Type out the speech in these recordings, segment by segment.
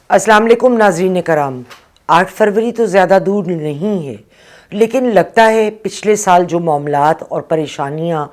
السلام علیکم ناظرین کرام. 8 فروری تو زیادہ دور نہیں ہے، لیکن لگتا ہے پچھلے سال جو معاملات اور پریشانیاں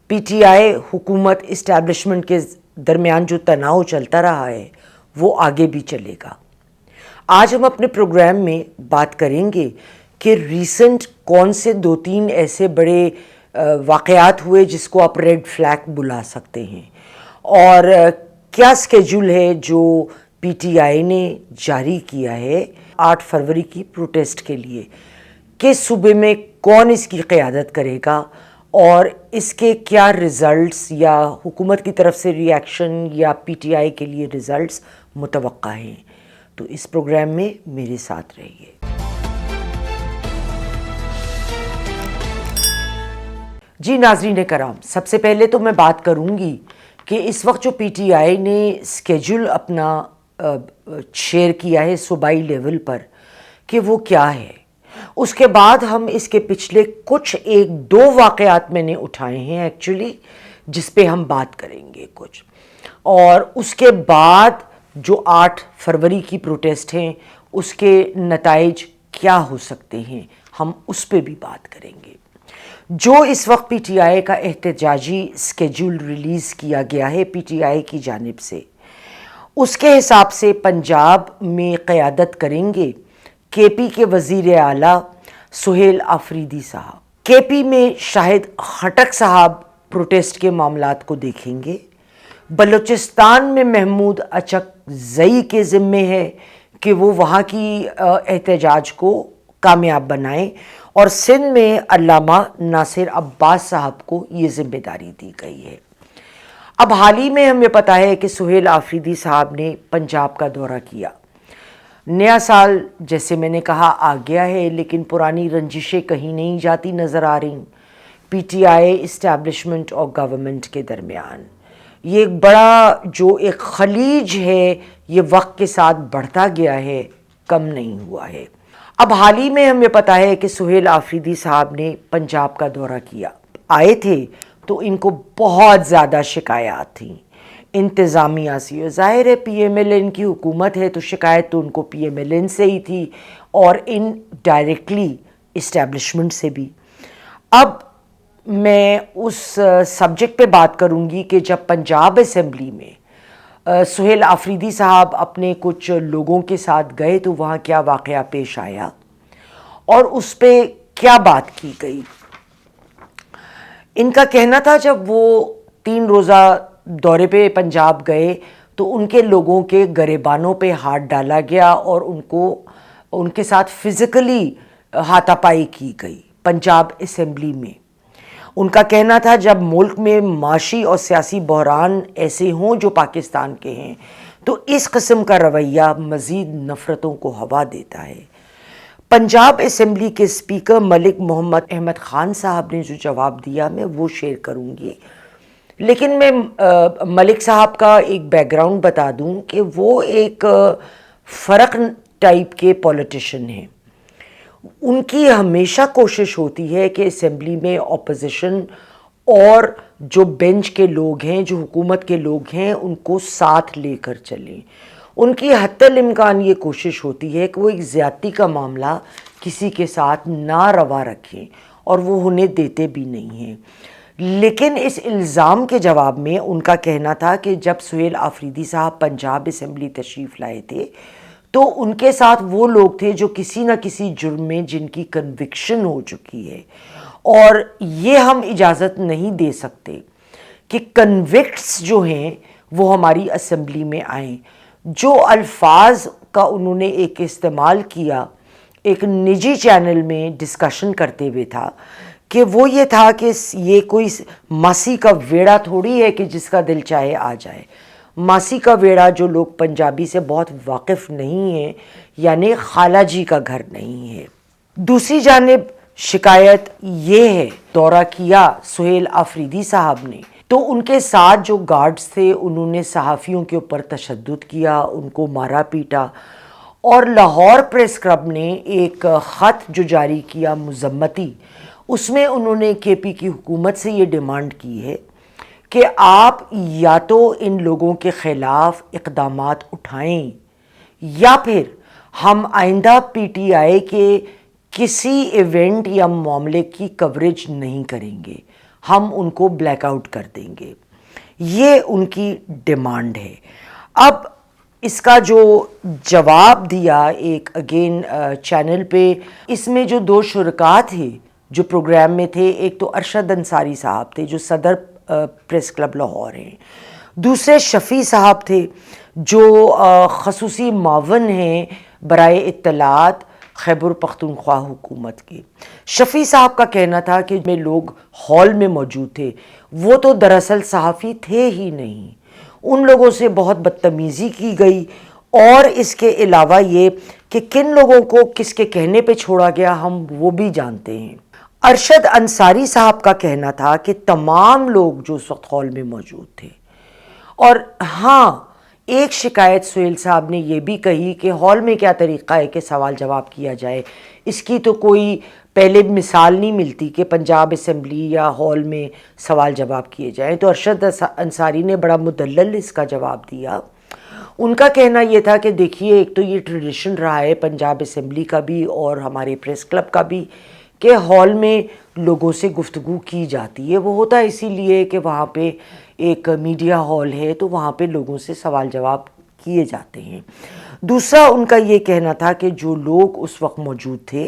پی ٹی آئی حکومت اسٹیبلشمنٹ کے درمیان جو تناؤ چلتا رہا ہے وہ آگے بھی چلے گا. آج ہم اپنے پروگرام میں بات کریں گے کہ ریسنٹ کون سے 2-3 ایسے بڑے واقعات ہوئے جس کو آپ ریڈ فلیگ بلا سکتے ہیں، اور کیا اسکیجول ہے جو پی ٹی آئی نے جاری کیا ہے 8 فروری کی پروٹیسٹ کے لیے. کس صوبے میں کون اس کی قیادت کرے گا اور اس کے کیا ریزلٹس یا حکومت کی طرف سے ری ایکشن یا پی ٹی آئی کے لیے ریزلٹس متوقع ہیں. تو اس پروگرام میں میرے ساتھ رہیے. جی ناظرین کرام، سب سے پہلے تو میں بات کروں گی کہ اس وقت جو پی ٹی آئی نے اسکیجول اپنا شیئر کیا ہے صوبائی لیول پر کہ وہ کیا ہے. اس کے بعد ہم اس کے پچھلے کچھ 1-2 واقعات میں نے اٹھائے ہیں ایکچولی جس پہ ہم بات کریں گے کچھ، اور اس کے بعد جو 8 فروری کی پروٹیسٹ ہیں اس کے نتائج کیا ہو سکتے ہیں ہم اس پہ بھی بات کریں گے. جو اس وقت پی ٹی آئی کا احتجاجی اسکیجول ریلیز کیا گیا ہے پی ٹی آئی کی جانب سے، اس کے حساب سے پنجاب میں قیادت کریں گے کے پی کے وزیر اعلیٰ سہیل آفریدی صاحب. کے پی میں شاہد خٹک صاحب پروٹیسٹ کے معاملات کو دیکھیں گے. بلوچستان میں محمود اچک زئی کے ذمے ہے کہ وہ وہاں کی احتجاج کو کامیاب بنائیں، اور سندھ میں علامہ ناصر عباس صاحب کو یہ ذمہ داری دی گئی ہے. اب حال ہی میں ہمیں پتہ ہے کہ سہیل آفریدی صاحب نے پنجاب کا دورہ کیا. نیا سال جیسے میں نے کہا آ گیا ہے، لیکن پرانی رنجشیں کہیں نہیں جاتی نظر آ رہی پی ٹی آئی اسٹیبلشمنٹ اور گورنمنٹ کے درمیان. یہ ایک بڑا جو ایک خلیج ہے یہ وقت کے ساتھ بڑھتا گیا ہے، کم نہیں ہوا ہے. اب حال ہی میں ہمیں پتہ ہے کہ سہیل آفریدی صاحب نے پنجاب کا دورہ کیا. آئے تھے تو ان کو بہت زیادہ شکایات تھیں انتظامیہ سے. ظاہر ہے پی ایم ایل این کی حکومت ہے تو شکایت تو ان کو پی ایم ایل این سے ہی تھی اور ان ڈائریکٹلی اسٹیبلشمنٹ سے بھی. اب میں اس سبجیکٹ پہ بات کروں گی کہ جب پنجاب اسمبلی میں سہیل آفریدی صاحب اپنے کچھ لوگوں کے ساتھ گئے تو وہاں کیا واقعہ پیش آیا اور اس پہ کیا بات کی گئی. ان کا کہنا تھا جب وہ 3 روزہ دورے پہ پنجاب گئے تو ان کے لوگوں کے گریبانوں پہ ہاتھ ڈالا گیا اور ان کے ساتھ فزیکلی ہاتھا پائی کی گئی پنجاب اسمبلی میں. ان کا کہنا تھا جب ملک میں معاشی اور سیاسی بحران ایسے ہوں جو پاکستان کے ہیں تو اس قسم کا رویہ مزید نفرتوں کو ہوا دیتا ہے. پنجاب اسمبلی کے اسپیکر ملک محمد احمد خان صاحب نے جو جواب دیا میں وہ شیئر کروں گی، لیکن میں ملک صاحب کا ایک بیک گراؤنڈ بتا دوں کہ وہ ایک فرق ٹائپ کے پولیٹیشین ہیں. ان کی ہمیشہ کوشش ہوتی ہے کہ اسمبلی میں اپوزیشن اور جو بینچ کے لوگ ہیں جو حکومت کے لوگ ہیں ان کو ساتھ لے کر چلیں. ان کی حتی الامکان یہ کوشش ہوتی ہے کہ وہ ایک زیادتی کا معاملہ کسی کے ساتھ نہ روا رکھیں، اور وہ انہیں دیتے بھی نہیں ہیں. لیکن اس الزام کے جواب میں ان کا کہنا تھا کہ جب سہیل آفریدی صاحب پنجاب اسمبلی تشریف لائے تھے تو ان کے ساتھ وہ لوگ تھے جو کسی نہ کسی جرم میں جن کی کنوکشن ہو چکی ہے، اور یہ ہم اجازت نہیں دے سکتے کہ کنوکٹس جو ہیں وہ ہماری اسمبلی میں آئیں. جو الفاظ کا انہوں نے ایک استعمال کیا ایک نجی چینل میں ڈسکشن کرتے ہوئے تھا کہ وہ یہ تھا کہ یہ کوئی ماسی کا ویڑا تھوڑی ہے کہ جس کا دل چاہے آ جائے. ماسی کا ویڑا جو لوگ پنجابی سے بہت واقف نہیں ہیں یعنی خالہ جی کا گھر نہیں ہے. دوسری جانب شکایت یہ ہے دورہ کیا سہیل آفریدی صاحب نے تو ان کے ساتھ جو گارڈز تھے انہوں نے صحافیوں کے اوپر تشدد کیا، ان کو مارا پیٹا، اور لاہور پریس کلب نے ایک خط جو جاری کیا مذمتی، اس میں انہوں نے کے پی کی حکومت سے یہ ڈیمانڈ کی ہے کہ آپ یا تو ان لوگوں کے خلاف اقدامات اٹھائیں یا پھر ہم آئندہ پی ٹی آئی کے کسی ایونٹ یا معاملے کی کوریج نہیں کریں گے، ہم ان کو بلیک آؤٹ کر دیں گے۔ یہ ان کی ڈیمانڈ ہے۔ اب اس کا جو جواب دیا ایک اگین چینل پہ، اس میں جو دو شرکاء تھے جو پروگرام میں تھے، ایک تو ارشد انصاری صاحب تھے جو صدر پریس کلب لاہور ہیں، دوسرے شفیع صاحب تھے جو خصوصی معاون ہیں برائے اطلاعات خیبر پختونخوا حکومت کے۔ شفیع صاحب کا کہنا تھا کہ میں لوگ ہال میں موجود تھے، وہ تو دراصل صحافی تھے ہی نہیں، ان لوگوں سے بہت بدتمیزی کی گئی، اور اس کے علاوہ یہ کہ کن لوگوں کو کس کے کہنے پہ چھوڑا گیا ہم وہ بھی جانتے ہیں۔ ارشد انصاری صاحب کا کہنا تھا کہ تمام لوگ جو اس وقت ہال میں موجود تھے، اور ہاں ایک شکایت سہیل صاحب نے یہ بھی کہی کہ ہال میں کیا طریقہ ہے کہ سوال جواب کیا جائے، اس کی تو کوئی پہلے مثال نہیں ملتی کہ پنجاب اسمبلی یا ہال میں سوال جواب کیے جائیں۔ تو ارشد انصاری نے بڑا مدلل اس کا جواب دیا۔ ان کا کہنا یہ تھا کہ دیکھیے، ایک تو یہ ٹریڈیشن رہا ہے پنجاب اسمبلی کا بھی اور ہمارے پریس کلب کا بھی کہ ہال میں لوگوں سے گفتگو کی جاتی ہے، وہ ہوتا ہے اسی لیے کہ وہاں پہ ایک میڈیا ہال ہے تو وہاں پہ لوگوں سے سوال جواب کیے جاتے ہیں۔ دوسرا ان کا یہ کہنا تھا کہ جو لوگ اس وقت موجود تھے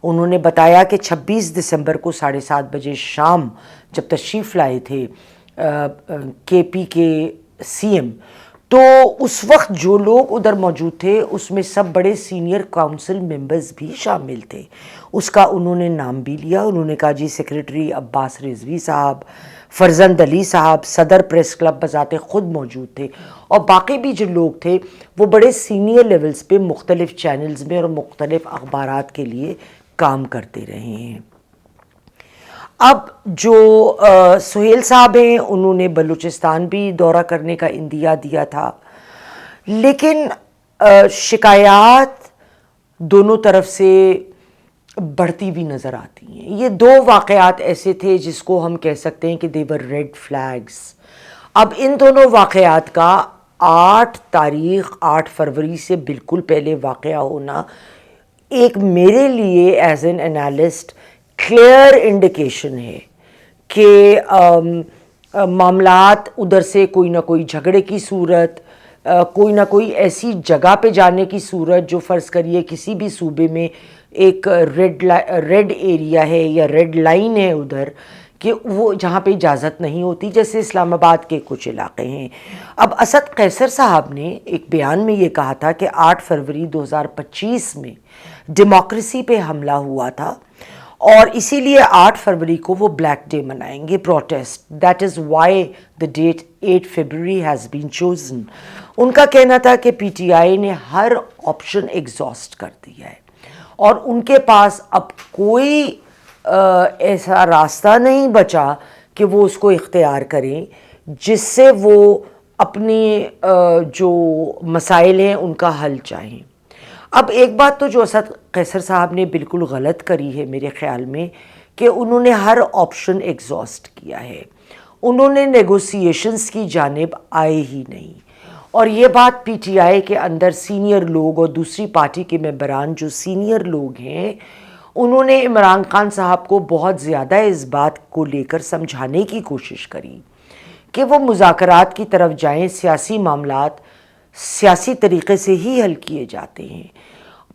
انہوں نے بتایا کہ 26 دسمبر کو 7:30 بجے شام جب تشریف لائے تھے کے پی کے سی ایم، تو اس وقت جو لوگ ادھر موجود تھے اس میں سب بڑے سینئر کونسل ممبرز بھی شامل تھے۔ اس کا انہوں نے نام بھی لیا، انہوں نے کہا جی سیکریٹری عباس رضوی صاحب، فرزند علی صاحب، صدر پریس کلب بذات خود موجود تھے، اور باقی بھی جو لوگ تھے وہ بڑے سینئر لیولز پہ مختلف چینلز میں اور مختلف اخبارات کے لیے کام کرتے رہے ہیں۔ اب جو سہیل صاحب ہیں انہوں نے بلوچستان بھی دورہ کرنے کا عندیہ دیا تھا، لیکن شکایات دونوں طرف سے بڑھتی بھی نظر آتی ہیں۔ یہ دو واقعات ایسے تھے جس کو ہم کہہ سکتے ہیں کہ they were ریڈ فلیگز۔ اب ان دونوں واقعات کا 8 فروری سے بالکل پہلے واقعہ ہونا ایک میرے لیے as an analyst clear indication ہے کہ معاملات ادھر سے کوئی نہ کوئی جھگڑے کی صورت، کوئی نہ کوئی ایسی جگہ پہ جانے کی صورت جو فرض کریے کسی بھی صوبے میں ایک ریڈ ایریا ہے یا ریڈ لائن ہے ادھر کہ وہ جہاں پہ اجازت نہیں ہوتی، جیسے اسلام آباد کے کچھ علاقے ہیں۔ اب اسد قیصر صاحب نے ایک بیان میں یہ کہا تھا کہ 8 فروری 2025 میں ڈیموکریسی پہ حملہ ہوا تھا، اور اسی لیے 8 فروری کو وہ بلیک ڈے منائیں گے، protest, that is why the date 8 February has been chosen. ان کا کہنا تھا کہ پی ٹی آئی نے ہر آپشن ایگزاسٹ کر دیا ہے، اور ان کے پاس اب کوئی ایسا راستہ نہیں بچا کہ وہ اس کو اختیار کریں جس سے وہ اپنی جو مسائل ہیں ان کا حل چاہیں۔ اب ایک بات تو جو اسد قیصر صاحب نے بالکل غلط کری ہے میرے خیال میں کہ انہوں نے ہر آپشن ایگزاسٹ کیا ہے، انہوں نے نیگوسیشنز کی جانب آئے ہی نہیں، اور یہ بات پی ٹی آئی کے اندر سینئر لوگ اور دوسری پارٹی کے ممبران جو سینئر لوگ ہیں انہوں نے عمران خان صاحب کو بہت زیادہ اس بات کو لے کر سمجھانے کی کوشش کری کہ وہ مذاکرات کی طرف جائیں، سیاسی معاملات سیاسی طریقے سے ہی حل کیے جاتے ہیں،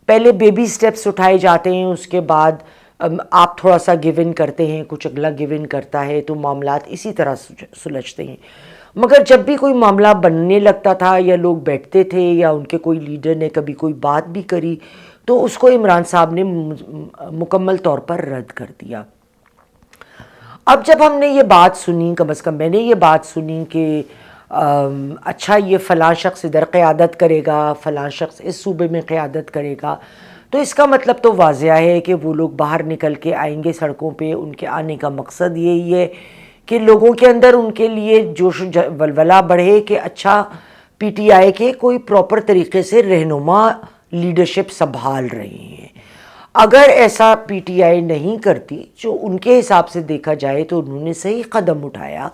پہلے بیبی سٹیپس اٹھائے جاتے ہیں، اس کے بعد آپ تھوڑا سا گیو ان کرتے ہیں، کچھ اگلا گیو ان کرتا ہے تو معاملات اسی طرح سلجھتے ہیں۔ مگر جب بھی کوئی معاملہ بننے لگتا تھا یا لوگ بیٹھتے تھے یا ان کے کوئی لیڈر نے کبھی کوئی بات بھی کری تو اس کو عمران صاحب نے مکمل طور پر رد کر دیا۔ اب جب ہم نے یہ بات سنی، کم از کم میں نے یہ بات سنی کہ اچھا یہ فلاں شخص ادھر قیادت کرے گا، فلاں شخص اس صوبے میں قیادت کرے گا، تو اس کا مطلب تو واضح ہے کہ وہ لوگ باہر نکل کے آئیں گے سڑکوں پہ، ان کے آنے کا مقصد یہی ہے کہ لوگوں کے اندر ان کے لیے جوش و ولولہ بڑھے کہ اچھا پی ٹی آئی کے کوئی پراپر طریقے سے رہنما لیڈرشپ سنبھال رہے ہیں۔ اگر ایسا پی ٹی آئی نہیں کرتی، جو ان کے حساب سے دیکھا جائے تو انہوں نے صحیح قدم اٹھایا،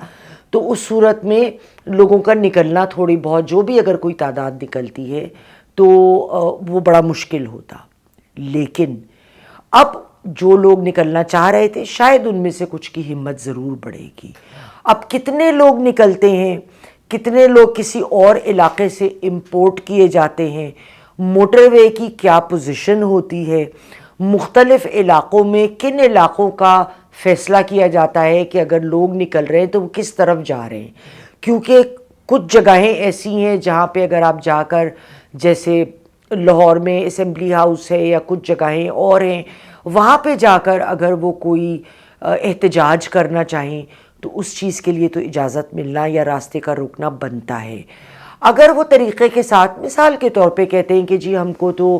تو اس صورت میں لوگوں کا نکلنا تھوڑی بہت جو بھی اگر کوئی تعداد نکلتی ہے تو وہ بڑا مشکل ہوتا. لیکن اب جو لوگ نکلنا چاہ رہے تھے شاید ان میں سے کچھ کی ہمت ضرور بڑھے گی. اب کتنے لوگ نکلتے ہیں, کتنے لوگ کسی اور علاقے سے امپورٹ کیے جاتے ہیں, موٹر وے کی کیا پوزیشن ہوتی ہے, مختلف علاقوں میں کن علاقوں کا فیصلہ کیا جاتا ہے کہ اگر لوگ نکل رہے ہیں تو وہ کس طرف جا رہے ہیں. کیونکہ کچھ جگہیں ایسی ہیں جہاں پہ اگر آپ جا کر, جیسے لاہور میں اسمبلی ہاؤس ہے یا کچھ جگہیں اور ہیں, وہاں پہ جا کر اگر وہ کوئی احتجاج کرنا چاہیں تو اس چیز کے لیے تو اجازت ملنا یا راستے کا روکنا بنتا ہے. اگر وہ طریقے کے ساتھ مثال کے طور پہ کہتے ہیں کہ جی ہم کو تو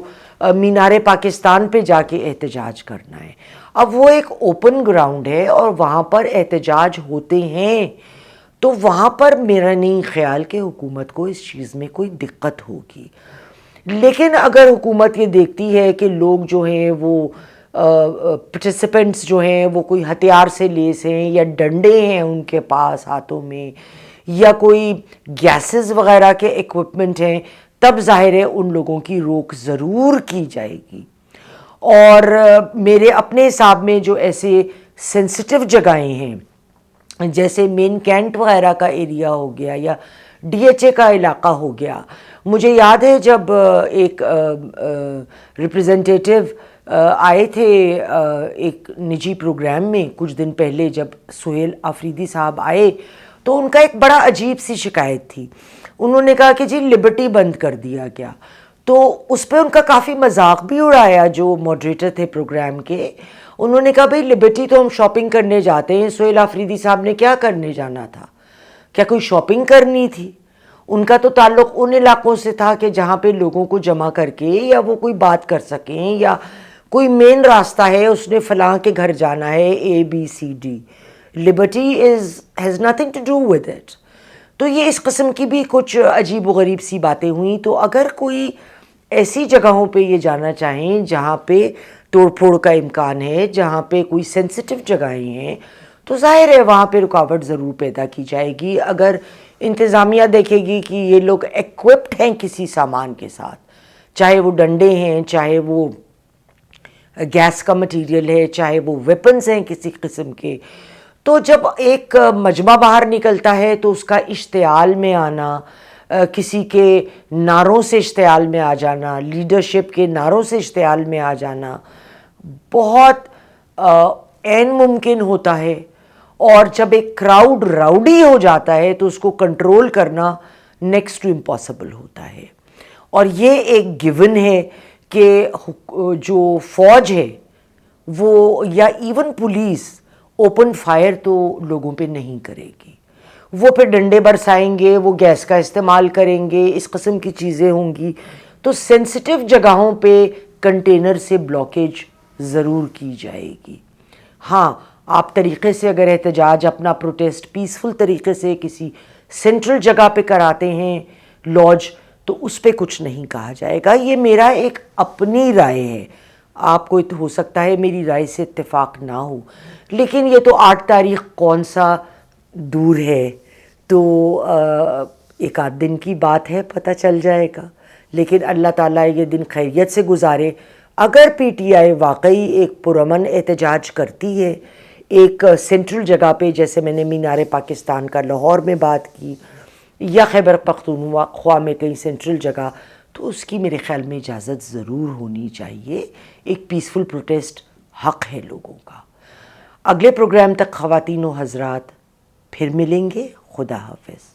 مینار پاکستان پہ جا کے احتجاج کرنا ہے, اب وہ ایک اوپن گراؤنڈ ہے اور وہاں پر احتجاج ہوتے ہیں, تو وہاں پر میرا نہیں خیال کہ حکومت کو اس چیز میں کوئی دقت ہوگی. لیکن اگر حکومت یہ دیکھتی ہے کہ لوگ جو ہیں وہ پارٹیسپینٹس جو ہیں وہ کوئی ہتھیار سے لیس ہیں یا ڈنڈے ہیں ان کے پاس ہاتھوں میں یا کوئی گیسز وغیرہ کے ایکوپمنٹ ہیں, تب ظاہر ہے ان لوگوں کی روک ضرور کی جائے گی. اور میرے اپنے حساب میں جو ایسے سینسٹیو جگہیں ہیں جیسے مین کینٹ وغیرہ کا ایریا ہو گیا یا ڈی ایچ اے کا علاقہ ہو گیا, مجھے یاد ہے جب ایک ریپریزنٹیٹیو آئے تھے ایک نجی پروگرام میں کچھ دن پہلے, جب سہیل آفریدی صاحب آئے تو ان کا ایک بڑا عجیب سی شکایت تھی. انہوں نے کہا کہ جی لبرٹی بند کر دیا گیا, تو اس پہ ان کا کافی مذاق بھی اڑایا جو ماڈریٹر تھے پروگرام کے. انہوں نے کہا بھئی لبرٹی تو ہم شاپنگ کرنے جاتے ہیں, سہیل آفریدی صاحب نے کیا کرنے جانا تھا, کیا کوئی شاپنگ کرنی تھی؟ ان کا تو تعلق ان علاقوں سے تھا کہ جہاں پہ لوگوں کو جمع کر کے یا وہ کوئی بات کر سکیں, یا کوئی مین راستہ ہے اس نے فلاں کے گھر جانا ہے ABCD. Liberty has nothing to do with it. تو یہ اس قسم کی بھی کچھ عجیب و غریب سی باتیں ہوئیں. تو اگر کوئی ایسی جگہوں پہ یہ جانا چاہیں جہاں پہ توڑ پھوڑ کا امکان ہے, جہاں پہ کوئی سینسٹیو جگہیں ہیں, تو ظاہر ہے وہاں پہ رکاوٹ ضرور پیدا کی جائے گی. اگر انتظامیہ دیکھے گی کہ یہ لوگ ایکوپڈ ہیں کسی سامان کے ساتھ, چاہے وہ ڈنڈے ہیں, چاہے وہ گیس کا مٹیریل ہے, چاہے وہ ویپنز ہیں کسی قسم کے, تو جب ایک مجمع باہر نکلتا ہے تو اس کا اشتعال میں آنا, کسی کے نعروں سے اشتعال میں آ جانا, لیڈرشپ کے نعروں سے اشتعال میں آ جانا بہت عین ممکن ہوتا ہے. اور جب ایک کراؤڈ راؤڈی ہو جاتا ہے تو اس کو کنٹرول کرنا نیکسٹ ٹو امپاسبل ہوتا ہے. اور یہ ایک گیون ہے کہ جو فوج ہے وہ یا ایون پولیس اوپن فائر تو لوگوں پہ نہیں کرے گی, وہ پھر ڈنڈے برسائیں گے, وہ گیس کا استعمال کریں گے, اس قسم کی چیزیں ہوں گی. تو سینسٹیو جگہوں پہ کنٹینر سے بلاکیج ضرور کی جائے گی. ہاں, آپ طریقے سے اگر احتجاج اپنا پروٹیسٹ پیسفل طریقے سے کسی سینٹرل جگہ پہ کراتے ہیں لاج, تو اس پہ کچھ نہیں کہا جائے گا. یہ میرا ایک اپنی رائے ہے, آپ کو ہو سکتا ہے میری رائے سے اتفاق نہ ہو, لیکن یہ تو 8 تاریخ کون سا دور ہے, تو ایک آدھ دن کی بات ہے, پتہ چل جائے گا. لیکن اللہ تعالیٰ یہ دن خیریت سے گزارے. اگر پی ٹی آئی واقعی ایک پرامن احتجاج کرتی ہے ایک سینٹرل جگہ پہ, جیسے میں نے مینار پاکستان کا لاہور میں بات کی یا خیبر پختونخوا میں کہیں سینٹرل جگہ, تو اس کی میرے خیال میں اجازت ضرور ہونی چاہیے. ایک پیسفل پروٹیسٹ حق ہے لوگوں کا. اگلے پروگرام تک خواتین و حضرات پھر ملیں گے. خدا حافظ.